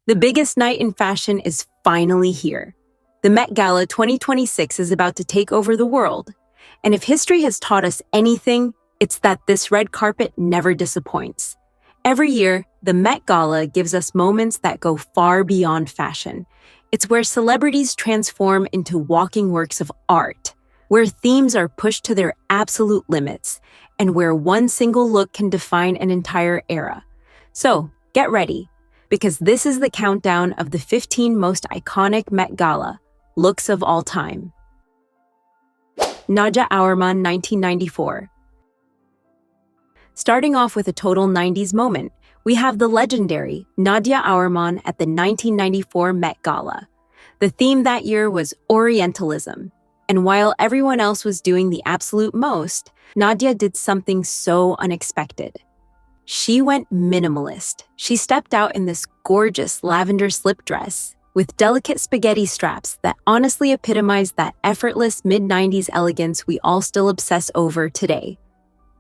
The biggest night in fashion is finally here. The Met Gala 2026 is about to take over the world. And if history has taught us anything, it's that this red carpet never disappoints. Every year, the Met Gala gives us moments that go far beyond fashion. It's where celebrities transform into walking works of art, where themes are pushed to their absolute limits, and where one single look can define an entire era. So, get ready, because this is the countdown of the 15 most iconic Met Gala looks of all time. Nadja Auermann, 1994. Starting off with a total 90s moment, we have the legendary Nadja Auermann at the 1994 Met Gala. The theme that year was Orientalism, and while everyone else was doing the absolute most, Nadja did something so unexpected. She went minimalist. She stepped out in this gorgeous lavender slip dress with delicate spaghetti straps that honestly epitomized that effortless mid-90s elegance we all still obsess over today.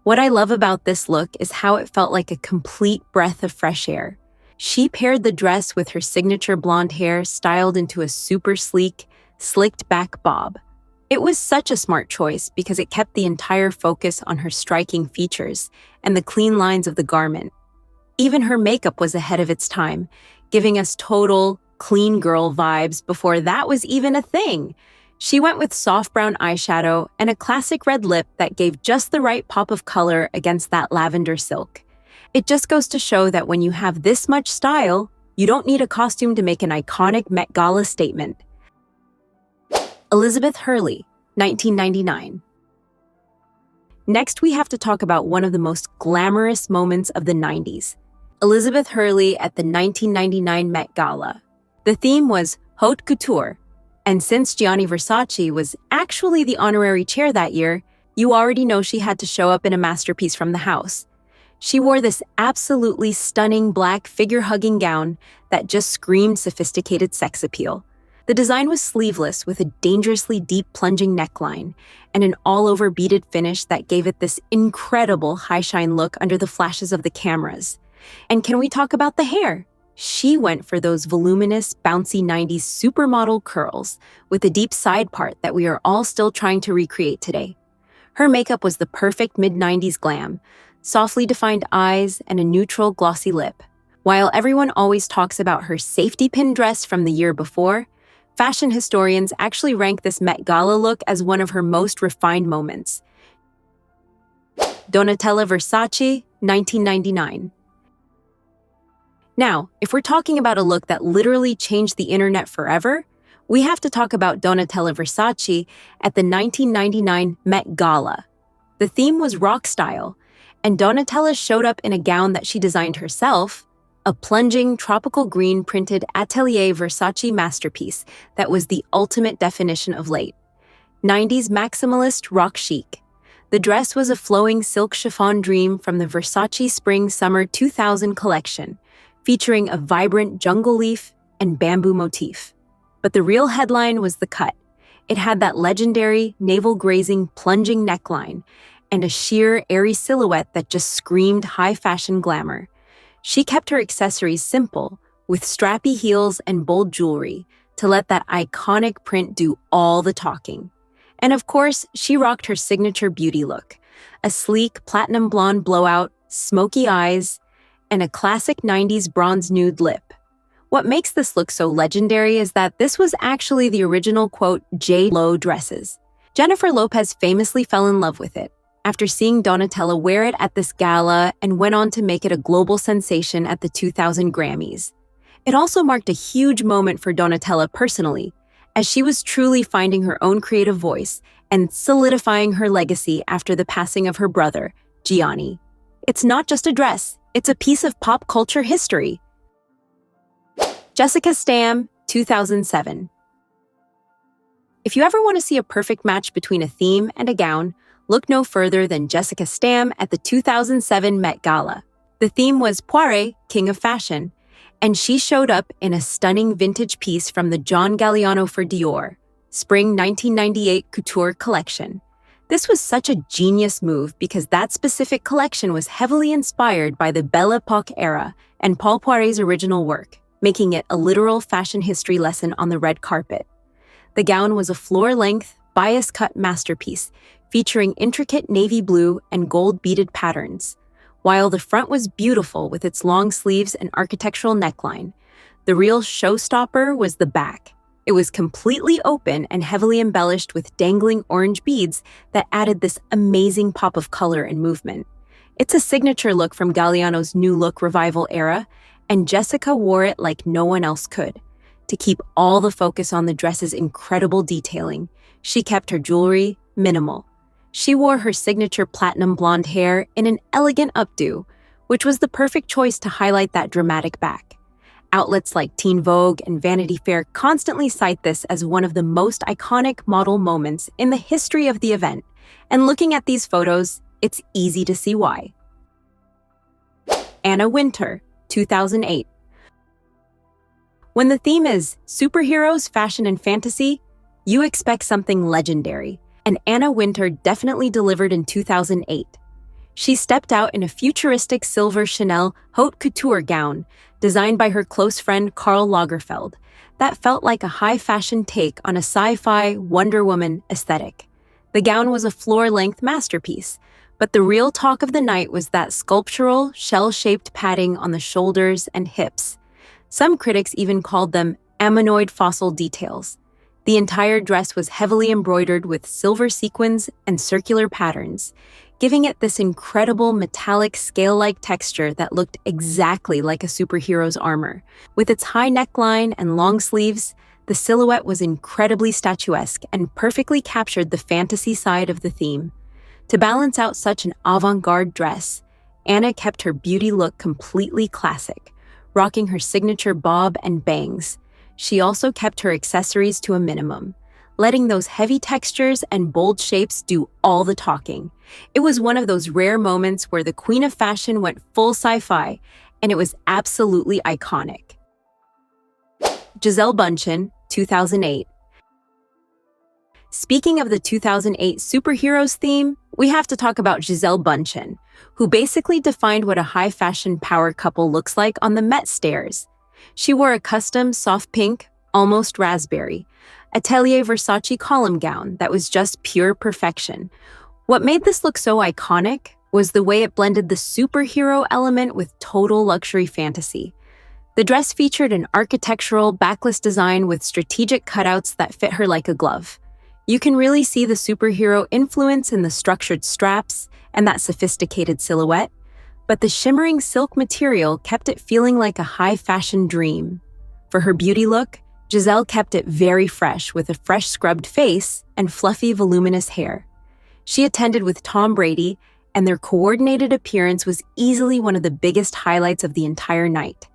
What I love about this look is how it felt like a complete breath of fresh air. She paired the dress with her signature blonde hair styled into a super sleek, slicked back bob. It was such a smart choice because it kept the entire focus on her striking features and the clean lines of the garment. Even her makeup was ahead of its time, giving us total clean girl vibes before that was even a thing. She went with soft brown eyeshadow and a classic red lip that gave just the right pop of color against that lavender silk. It just goes to show that when you have this much style, you don't need a costume to make an iconic Met Gala statement. Elizabeth Hurley, 1999. Next, we have to talk about one of the most glamorous moments of the 90s. Elizabeth Hurley at the 1999 Met Gala. The theme was Haute Couture, and since Gianni Versace was actually the honorary chair that year, you already know she had to show up in a masterpiece from the house. She wore this absolutely stunning black figure-hugging gown that just screamed sophisticated sex appeal. The design was sleeveless with a dangerously deep plunging neckline and an all-over beaded finish that gave it this incredible high-shine look under the flashes of the cameras. And can we talk about the hair? She went for those voluminous, bouncy 90s supermodel curls with a deep side part that we are all still trying to recreate today. Her makeup was the perfect mid-90s glam, softly defined eyes and a neutral, glossy lip. While everyone always talks about her safety pin dress from the year before, fashion historians actually rank this Met Gala look as one of her most refined moments. Donatella Versace, 1999. Now, if we're talking about a look that literally changed the internet forever, we have to talk about Donatella Versace at the 1999 Met Gala. The theme was rock style, and Donatella showed up in a gown that she designed herself, a plunging tropical green printed Atelier Versace masterpiece that was the ultimate definition of late 90s maximalist rock chic. The dress was a flowing silk chiffon dream from the Versace Spring-Summer 2000 collection, featuring a vibrant jungle leaf and bamboo motif. But the real headline was the cut. It had that legendary, navel-grazing, plunging neckline and a sheer, airy silhouette that just screamed high-fashion glamour. She kept her accessories simple, with strappy heels and bold jewelry, to let that iconic print do all the talking. And of course, she rocked her signature beauty look, a sleek platinum blonde blowout, smoky eyes, and a classic 90s bronze nude lip. What makes this look so legendary is that this was actually the original, quote, J.Lo dresses. Jennifer Lopez famously fell in love with it after seeing Donatella wear it at this gala and went on to make it a global sensation at the 2000 Grammys. It also marked a huge moment for Donatella personally, as she was truly finding her own creative voice and solidifying her legacy after the passing of her brother, Gianni. It's not just a dress, it's a piece of pop culture history. Jessica Stam, 2007. If you ever want to see a perfect match between a theme and a gown, look no further than Jessica Stam at the 2007 Met Gala. The theme was Poire, King of Fashion, and she showed up in a stunning vintage piece from the John Galliano for Dior, Spring 1998 Couture collection. This was such a genius move because that specific collection was heavily inspired by the Belle Epoque era and Paul Poiret's original work. making it a literal fashion history lesson on the red carpet. The gown was a floor-length, bias-cut masterpiece, featuring intricate navy blue and gold-beaded patterns. While the front was beautiful with its long sleeves and architectural neckline, the real showstopper was the back. It was completely open and heavily embellished with dangling orange beads that added this amazing pop of color and movement. It's a signature look from Galliano's New Look revival era, and Jessica wore it like no one else could. To keep all the focus on the dress's incredible detailing, she kept her jewelry minimal. She wore her signature platinum blonde hair in an elegant updo, which was the perfect choice to highlight that dramatic back. Outlets like Teen Vogue and Vanity Fair constantly cite this as one of the most iconic model moments in the history of the event, and looking at these photos, it's easy to see why. Anna Wintour, 2008. When the theme is superheroes, fashion, and fantasy, you expect something legendary, and Anna Wintour definitely delivered in 2008. She stepped out in a futuristic silver Chanel haute couture gown, designed by her close friend Karl Lagerfeld, that felt like a high-fashion take on a sci-fi Wonder Woman aesthetic. The gown was a floor-length masterpiece, but the real talk of the night was that sculptural, shell-shaped padding on the shoulders and hips. Some critics even called them ammonoid fossil details. The entire dress was heavily embroidered with silver sequins and circular patterns, giving it this incredible metallic scale-like texture that looked exactly like a superhero's armor. With its high neckline and long sleeves, the silhouette was incredibly statuesque and perfectly captured the fantasy side of the theme. To balance out such an avant-garde dress, Anna kept her beauty look completely classic, rocking her signature bob and bangs. She also kept her accessories to a minimum, letting those heavy textures and bold shapes do all the talking. It was one of those rare moments where the queen of fashion went full sci-fi, and it was absolutely iconic. Gisele Bündchen, 2008. Speaking of the 2008 superheroes theme, we have to talk about Gisele Bündchen, who basically defined what a high-fashion power couple looks like on the Met stairs. She wore a custom soft pink, almost raspberry, Atelier Versace column gown that was just pure perfection. What made this look so iconic was the way it blended the superhero element with total luxury fantasy. The dress featured an architectural backless design with strategic cutouts that fit her like a glove. You can really see the superhero influence in the structured straps and that sophisticated silhouette, but the shimmering silk material kept it feeling like a high-fashion dream. For her beauty look, Gisele kept it very fresh with a fresh scrubbed face and fluffy, voluminous hair. She attended with Tom Brady, and their coordinated appearance was easily one of the biggest highlights of the entire night.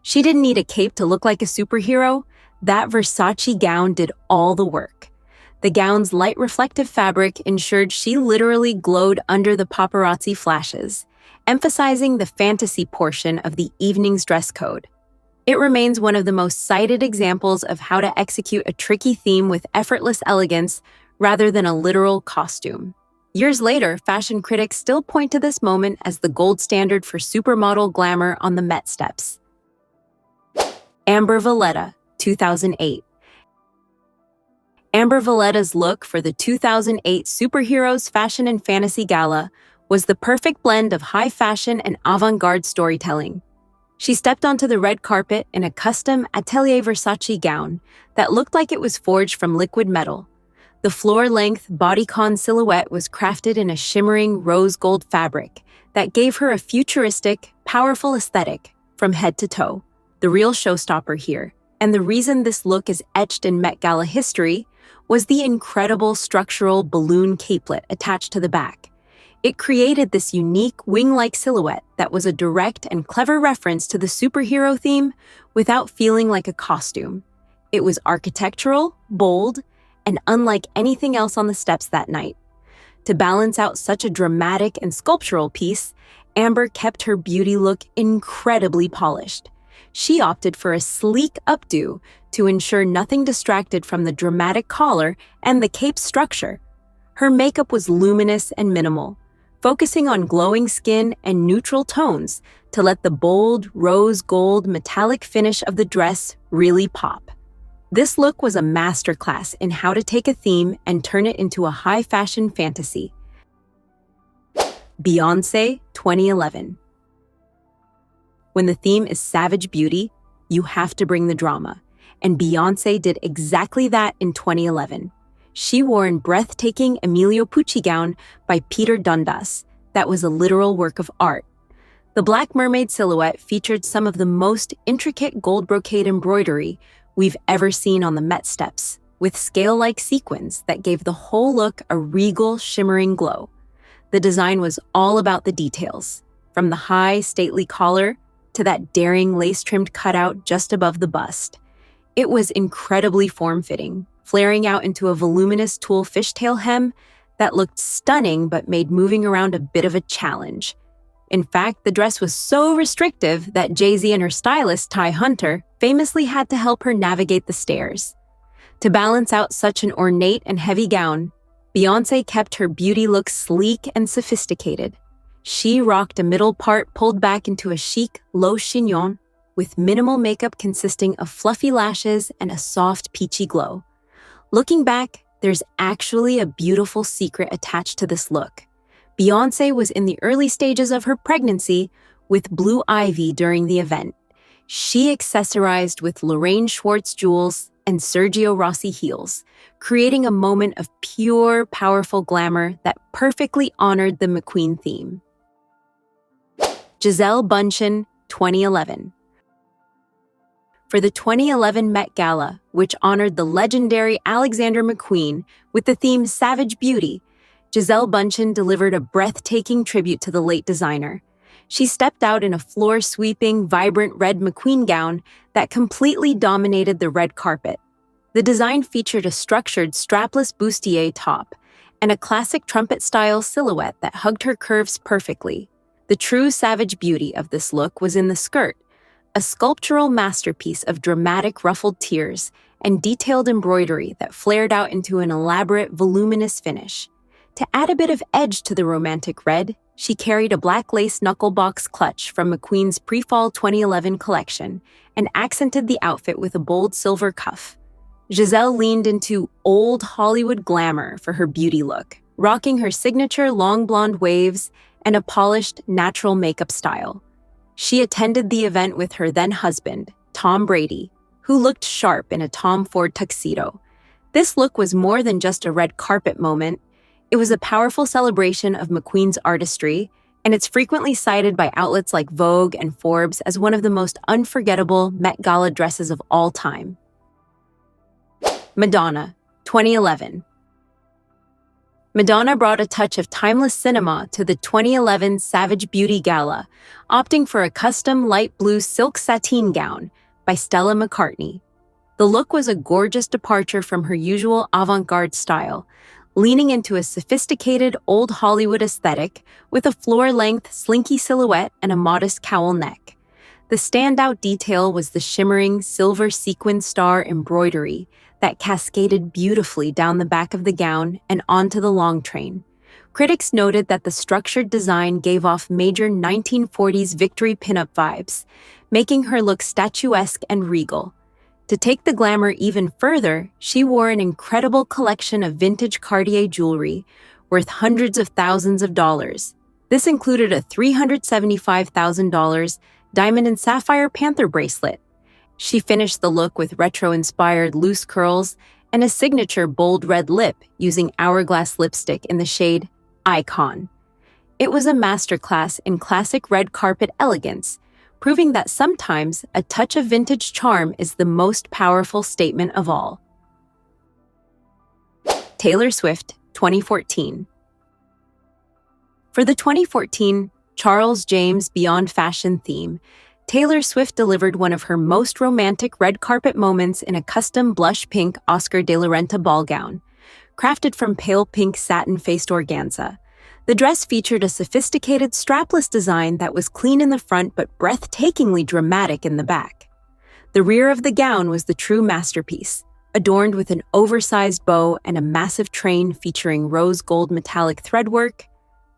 She didn't need a cape to look like a superhero. That Versace gown did all the work. The gown's light reflective fabric ensured she literally glowed under the paparazzi flashes, emphasizing the fantasy portion of the evening's dress code. It remains one of the most cited examples of how to execute a tricky theme with effortless elegance rather than a literal costume. Years later, fashion critics still point to this moment as the gold standard for supermodel glamour on the Met steps. Amber Valletta, 2008. Amber Valletta's look for the 2008 Superheroes Fashion and Fantasy Gala was the perfect blend of high fashion and avant-garde storytelling. She stepped onto the red carpet in a custom Atelier Versace gown that looked like it was forged from liquid metal. The floor-length bodycon silhouette was crafted in a shimmering rose gold fabric that gave her a futuristic, powerful aesthetic from head to toe. The real showstopper here, and the reason this look is etched in Met Gala history, was the incredible structural balloon capelet attached to the back. It created this unique wing-like silhouette that was a direct and clever reference to the superhero theme without feeling like a costume. It was architectural, bold, and unlike anything else on the steps that night. To balance out such a dramatic and sculptural piece, Amber kept her beauty look incredibly polished. She opted for a sleek updo to ensure nothing distracted from the dramatic collar and the cape structure. Her makeup was luminous and minimal, focusing on glowing skin and neutral tones to let the bold, rose gold metallic finish of the dress really pop. This look was a masterclass in how to take a theme and turn it into a high-fashion fantasy. Beyoncé 2011. When the theme is savage beauty, you have to bring the drama, and Beyoncé did exactly that in 2011. She wore a breathtaking Emilio Pucci gown by Peter Dundas that was a literal work of art. The Black Mermaid silhouette featured some of the most intricate gold brocade embroidery we've ever seen on the Met steps, with scale-like sequins that gave the whole look a regal, shimmering glow. The design was all about the details, from the high, stately collar to that daring lace-trimmed cutout just above the bust. It was incredibly form-fitting, flaring out into a voluminous tulle fishtail hem that looked stunning but made moving around a bit of a challenge. In fact, the dress was so restrictive that Jay-Z and her stylist, Ty Hunter, famously had to help her navigate the stairs. To balance out such an ornate and heavy gown, Beyoncé kept her beauty look sleek and sophisticated. She rocked a middle part pulled back into a chic, low chignon, with minimal makeup consisting of fluffy lashes and a soft, peachy glow. Looking back, there's actually a beautiful secret attached to this look. Beyoncé was in the early stages of her pregnancy with blue ivy during the event. She accessorized with Lorraine Schwartz jewels and Sergio Rossi heels, creating a moment of pure, powerful glamour that perfectly honored the McQueen theme. Gisele Bündchen 2011. For the 2011 Met Gala, which honored the legendary Alexander McQueen with the theme Savage Beauty, Gisele Bündchen delivered a breathtaking tribute to the late designer. She stepped out in a floor-sweeping, vibrant red McQueen gown that completely dominated the red carpet. The design featured a structured strapless bustier top and a classic trumpet-style silhouette that hugged her curves perfectly. The true savage beauty of this look was in the skirt, a sculptural masterpiece of dramatic ruffled tiers and detailed embroidery that flared out into an elaborate, voluminous finish. To add a bit of edge to the romantic red, she carried a black lace knucklebox clutch from McQueen's pre-fall 2011 collection and accented the outfit with a bold silver cuff. Gisele leaned into old Hollywood glamour for her beauty look, rocking her signature long blonde waves and a polished, natural makeup style. She attended the event with her then-husband, Tom Brady, who looked sharp in a Tom Ford tuxedo. This look was more than just a red carpet moment. It was a powerful celebration of McQueen's artistry, and it's frequently cited by outlets like Vogue and Forbes as one of the most unforgettable Met Gala dresses of all time. Madonna 2011. Madonna brought a touch of timeless cinema to the 2011 Savage Beauty Gala, opting for a custom light blue silk sateen gown by Stella McCartney. The look was a gorgeous departure from her usual avant-garde style, leaning into a sophisticated old Hollywood aesthetic with a floor-length slinky silhouette and a modest cowl neck. The standout detail was the shimmering silver sequin star embroidery that cascaded beautifully down the back of the gown and onto the long train. Critics noted that the structured design gave off major 1940s Victory pinup vibes, making her look statuesque and regal. To take the glamour even further, she wore an incredible collection of vintage Cartier jewelry worth hundreds of thousands of dollars. This included a $375,000 diamond and sapphire panther bracelet. She finished the look with retro-inspired loose curls and a signature bold red lip using hourglass lipstick in the shade Icon. It was a masterclass in classic red carpet elegance, proving that sometimes a touch of vintage charm is the most powerful statement of all. Taylor Swift 2014. For the 2014 Charles James Beyond Fashion theme, Taylor Swift delivered one of her most romantic red carpet moments in a custom blush pink Oscar de la Renta ball gown, crafted from pale pink satin-faced organza. The dress featured a sophisticated strapless design that was clean in the front but breathtakingly dramatic in the back. The rear of the gown was the true masterpiece, adorned with an oversized bow and a massive train featuring rose gold metallic threadwork.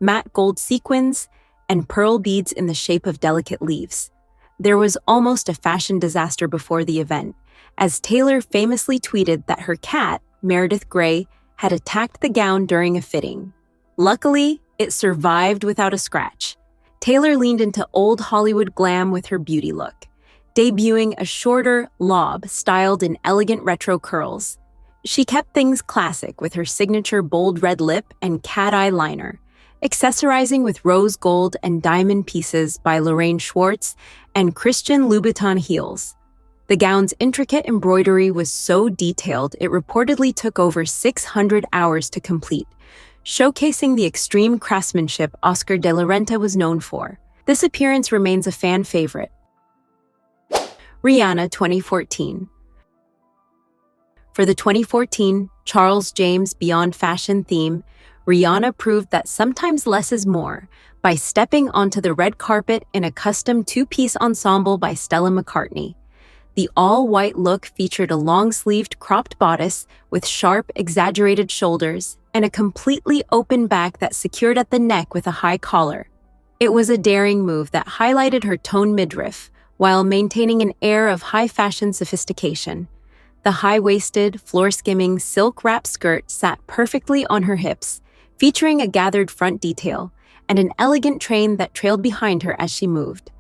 matte gold sequins, and pearl beads in the shape of delicate leaves. There was almost a fashion disaster before the event, as Taylor famously tweeted that her cat, Meredith Grey, had attacked the gown during a fitting. Luckily, it survived without a scratch. Taylor leaned into old Hollywood glam with her beauty look, debuting a shorter lob styled in elegant retro curls. She kept things classic with her signature bold red lip and cat eye liner, accessorizing with rose gold and diamond pieces by Lorraine Schwartz and Christian Louboutin heels. The gown's intricate embroidery was so detailed it reportedly took over 600 hours to complete, showcasing the extreme craftsmanship Oscar de la Renta was known for. This appearance remains a fan favorite. Rihanna 2014. For the 2014 Charles James Beyond Fashion theme, Rihanna proved that sometimes less is more by stepping onto the red carpet in a custom two-piece ensemble by Stella McCartney. The all-white look featured a long-sleeved cropped bodice with sharp, exaggerated shoulders and a completely open back that secured at the neck with a high collar. It was a daring move that highlighted her toned midriff while maintaining an air of high-fashion sophistication. The high-waisted, floor-skimming silk-wrap skirt sat perfectly on her hips, featuring a gathered front detail and an elegant train that trailed behind her as she moved.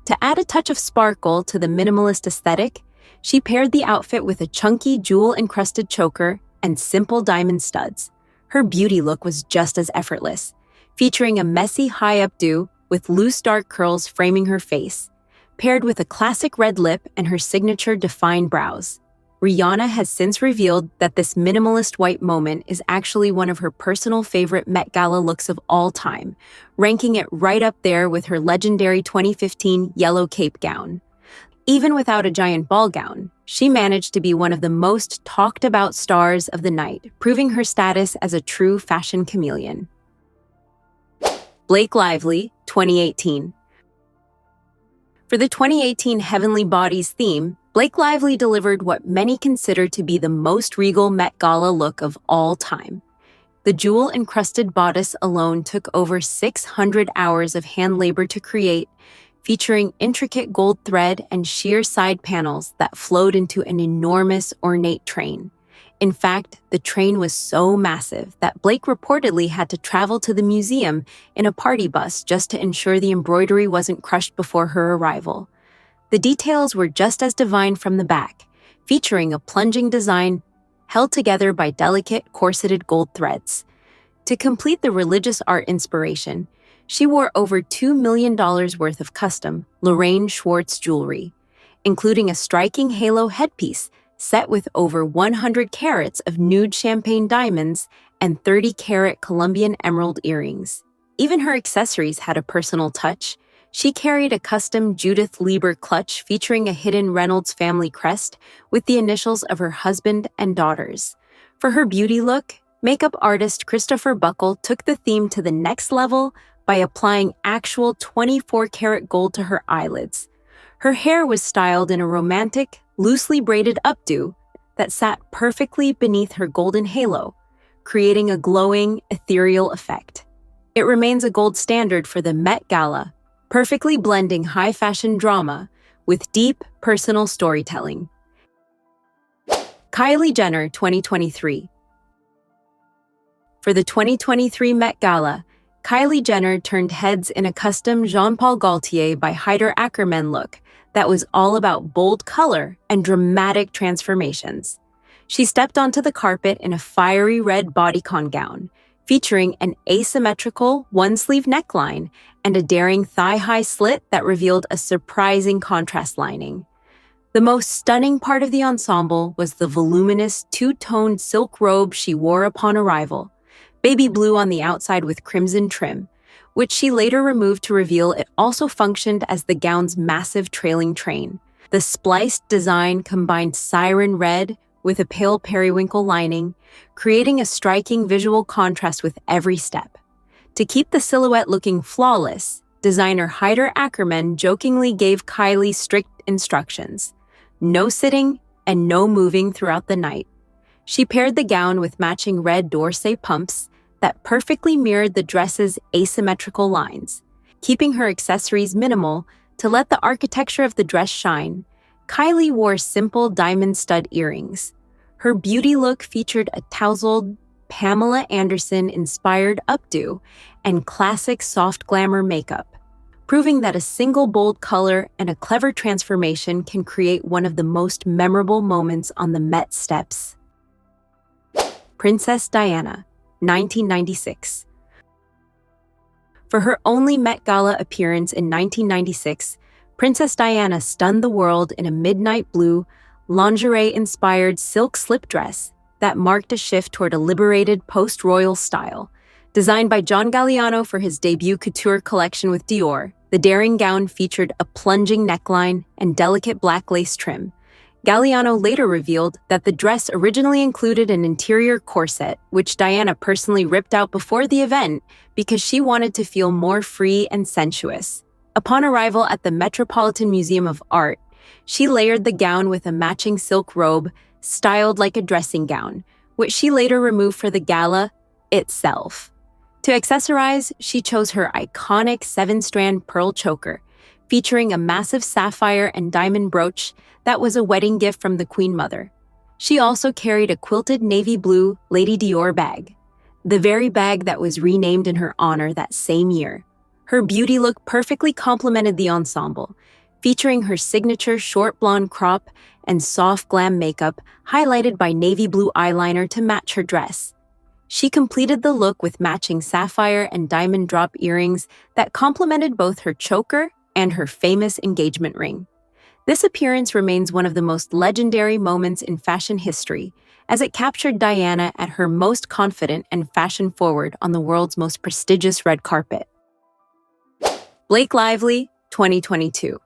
To add a touch of sparkle to the minimalist aesthetic, she paired the outfit with a chunky jewel-encrusted choker and simple diamond studs. Her beauty look was just as effortless, featuring a messy high updo with loose dark curls framing her face, paired with a classic red lip and her signature defined brows. Rihanna has since revealed that this minimalist white moment is actually one of her personal favorite Met Gala looks of all time, ranking it right up there with her legendary 2015 yellow cape gown. Even without a giant ball gown, she managed to be one of the most talked about stars of the night, proving her status as a true fashion chameleon. Blake Lively, 2018. For the 2018 Heavenly Bodies theme, Blake Lively delivered what many consider to be the most regal Met Gala look of all time. The jewel-encrusted bodice alone took over 600 hours of hand labor to create, featuring intricate gold thread and sheer side panels that flowed into an enormous, ornate train. In fact, the train was so massive that Blake reportedly had to travel to the museum in a party bus just to ensure the embroidery wasn't crushed before her arrival. The details were just as divine from the back, featuring a plunging design held together by delicate, corseted gold threads. To complete the religious art inspiration, she wore over $2 million worth of custom Lorraine Schwartz jewelry, including a striking halo headpiece set with over 100 carats of nude champagne diamonds and 30-carat Colombian emerald earrings. Even her accessories had a personal touch. She carried a custom Judith Lieber clutch featuring a hidden Reynolds family crest with the initials of her husband and daughters. For her beauty look, makeup artist Christopher Buckle took the theme to the next level by applying actual 24-karat gold to her eyelids. Her hair was styled in a romantic, loosely braided updo that sat perfectly beneath her golden halo, creating a glowing, ethereal effect. It remains a gold standard for the Met Gala, perfectly blending high-fashion drama with deep, personal storytelling. Kylie Jenner 2023. For the 2023 Met Gala, Kylie Jenner turned heads in a custom Jean Paul Gaultier by Haider Ackermann look that was all about bold color and dramatic transformations. She stepped onto the carpet in a fiery red bodycon gown, featuring an asymmetrical one-sleeve neckline and a daring thigh-high slit that revealed a surprising contrast lining. The most stunning part of the ensemble was the voluminous two-toned silk robe she wore upon arrival, baby blue on the outside with crimson trim, which she later removed to reveal it also functioned as the gown's massive trailing train. The spliced design combined siren red with a pale periwinkle lining, creating a striking visual contrast with every step. To keep the silhouette looking flawless, designer Haider Ackermann jokingly gave Kylie strict instructions: no sitting and no moving throughout the night. She paired the gown with matching red D'Orsay pumps that perfectly mirrored the dress's asymmetrical lines. Keeping her accessories minimal to let the architecture of the dress shine, Kylie wore simple diamond stud earrings. Her beauty look featured a tousled, Pamela Anderson-inspired updo and classic soft glamour makeup, proving that a single bold color and a clever transformation can create one of the most memorable moments on the Met steps. Princess Diana, 1996. For her only Met Gala appearance in 1996, Princess Diana stunned the world in a midnight blue, lingerie-inspired silk slip dress that marked a shift toward a liberated post-royal style. Designed by John Galliano for his debut Couture collection with Dior, the daring gown featured a plunging neckline and delicate black lace trim. Galliano later revealed that the dress originally included an interior corset, which Diana personally ripped out before the event because she wanted to feel more free and sensuous. Upon arrival at the Metropolitan Museum of Art, she layered the gown with a matching silk robe styled like a dressing gown, which she later removed for the gala itself. To accessorize, she chose her iconic 7-strand pearl choker, featuring a massive sapphire and diamond brooch that was a wedding gift from the Queen Mother. She also carried a quilted navy blue Lady Dior bag, the very bag that was renamed in her honor that same year. Her beauty look perfectly complemented the ensemble, featuring her signature short blonde crop and soft glam makeup highlighted by navy blue eyeliner to match her dress. She completed the look with matching sapphire and diamond drop earrings that complemented both her choker and her famous engagement ring. This appearance remains one of the most legendary moments in fashion history, as it captured Diana at her most confident and fashion-forward on the world's most prestigious red carpet. Blake Lively, 2022.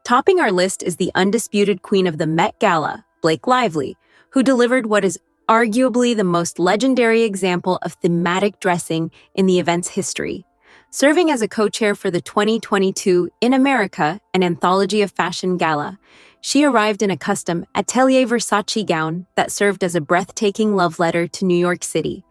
Topping our list is the undisputed queen of the Met Gala, Blake Lively, who delivered what is arguably the most legendary example of thematic dressing in the event's history. Serving as a co-chair for the 2022 In America, an anthology of fashion gala, she arrived in a custom Atelier Versace gown that served as a breathtaking love letter to New York City.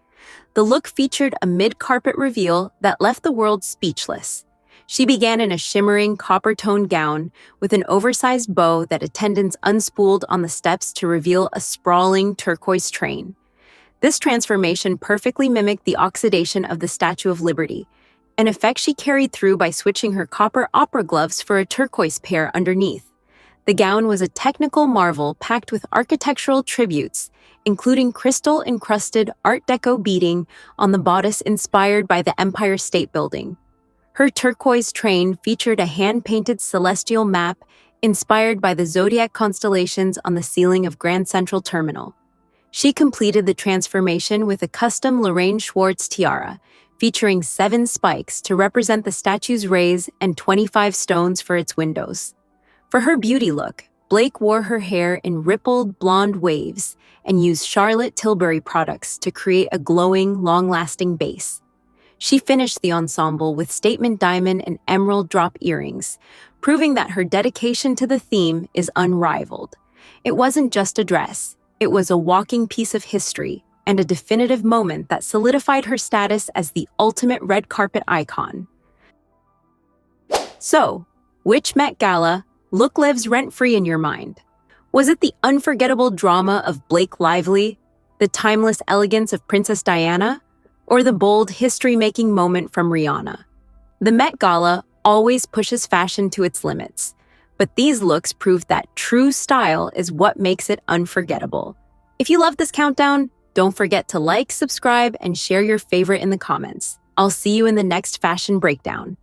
The look featured a mid-carpet reveal that left the world speechless. She began in a shimmering copper-toned gown with an oversized bow that attendants unspooled on the steps to reveal a sprawling turquoise train. This transformation perfectly mimicked the oxidation of the Statue of Liberty, an effect she carried through by switching her copper opera gloves for a turquoise pair underneath. The gown was a technical marvel packed with architectural tributes, including crystal-encrusted Art Deco beading on the bodice inspired by the Empire State Building. Her turquoise train featured a hand-painted celestial map inspired by the zodiac constellations on the ceiling of Grand Central Terminal. She completed the transformation with a custom Lorraine Schwartz tiara, featuring 7 spikes to represent the statue's rays and 25 stones for its windows. For her beauty look, Blake wore her hair in rippled blonde waves and used Charlotte Tilbury products to create a glowing, long-lasting base. She finished the ensemble with statement diamond and emerald drop earrings, proving that her dedication to the theme is unrivaled. It wasn't just a dress, it was a walking piece of history and a definitive moment that solidified her status as the ultimate red carpet icon. So, which Met Gala look lives rent-free in your mind? Was it the unforgettable drama of Blake Lively, the timeless elegance of Princess Diana, or the bold history-making moment from Rihanna? The Met Gala always pushes fashion to its limits, but these looks prove that true style is what makes it unforgettable. If you love this countdown, don't forget to like, subscribe, and share your favorite in the comments. I'll see you in the next fashion breakdown.